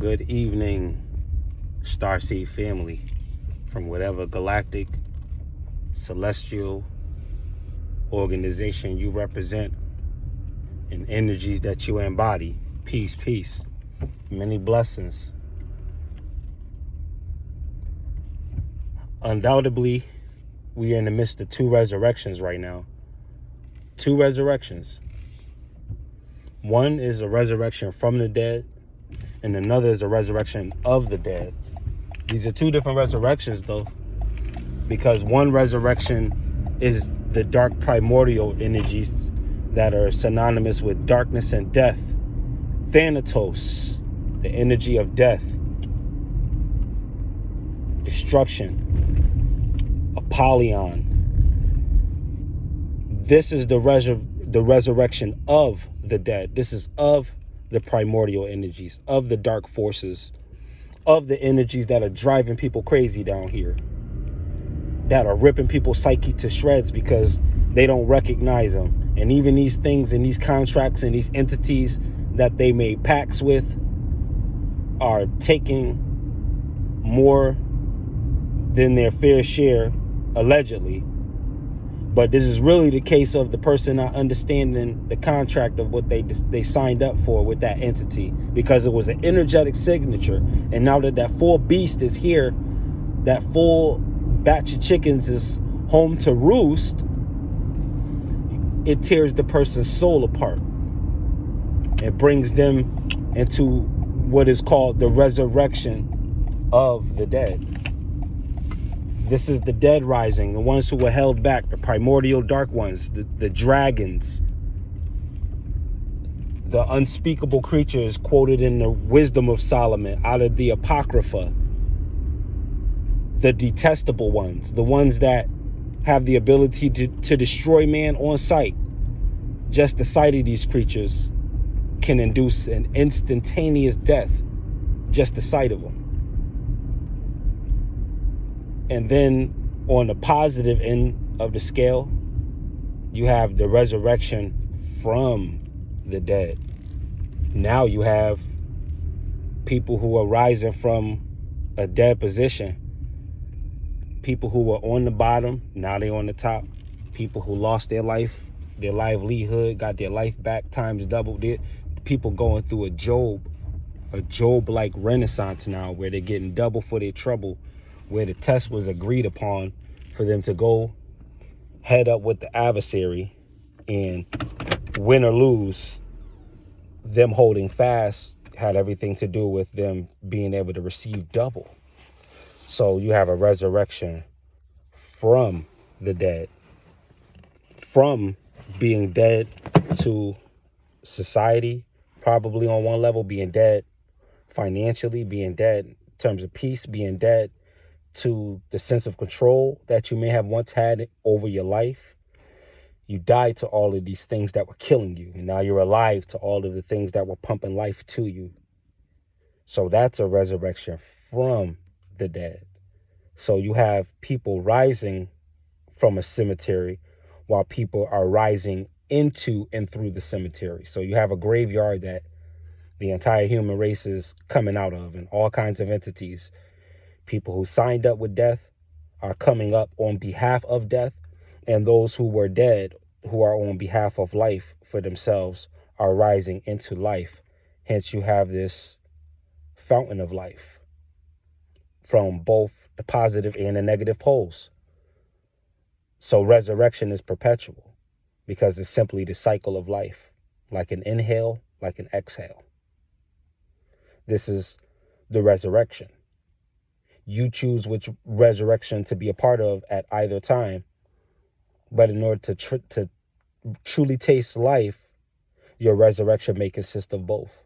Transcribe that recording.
Good evening, Starseed family, from whatever galactic, celestial organization you represent and energies that you embody. Peace, peace. Many blessings. Undoubtedly, we are in the midst of two resurrections right now. Two resurrections. One is a resurrection from the dead, and another is a resurrection of the dead. These are two different resurrections, though, because one resurrection is the dark primordial energies that are synonymous with darkness and death. Thanatos, the energy of death, destruction, Apollyon. This is the resurrection of the dead. This is of the primordial energies, of the dark forces, of the energies that are driving people crazy down here, that are ripping people's psyche to shreds because they don't recognize them. And even these things and these contracts and these entities that they made pacts with are taking more than their fair share, allegedly. But this is really the case of the person not understanding the contract of what they signed up for with that entity, because it was an energetic signature. And now that full beast is here, that full batch of chickens is home to roost, it tears the person's soul apart. It brings them into what is called the resurrection of the dead. This is the dead rising, the ones who were held back, the primordial dark ones, the dragons, the unspeakable creatures quoted in the Wisdom of Solomon out of the Apocrypha, the detestable ones, the ones that have the ability to destroy man on sight. Just the sight of these creatures can induce an instantaneous death, just the sight of them. And then on the positive end of the scale, you have the resurrection from the dead. Now you have people who are rising from a dead position. People who were on the bottom, now they're on the top. People who lost their life, their livelihood, got their life back times double. People going through a Job-like renaissance now, where they're getting double for their trouble, where the test was agreed upon for them to go head up with the adversary, and win or lose, them holding fast had everything to do with them being able to receive double. So you have a resurrection from the dead, from being dead to society, probably on one level, being dead financially, being dead in terms of peace, being dead to the sense of control that you may have once had over your life. You died to all of these things that were killing you, and now you're alive to all of the things that were pumping life to you. So that's a resurrection from the dead. So you have people rising from a cemetery while people are rising into and through the cemetery. So you have a graveyard that the entire human race is coming out of, and all kinds of entities. People who signed up with death are coming up on behalf of death, and those who were dead, who are on behalf of life for themselves, are rising into life. Hence, you have this fountain of life from both the positive and the negative poles. So resurrection is perpetual because it's simply the cycle of life, like an inhale, like an exhale. This is the resurrection. You choose which resurrection to be a part of at either time. But in order to truly taste life, your resurrection may consist of both.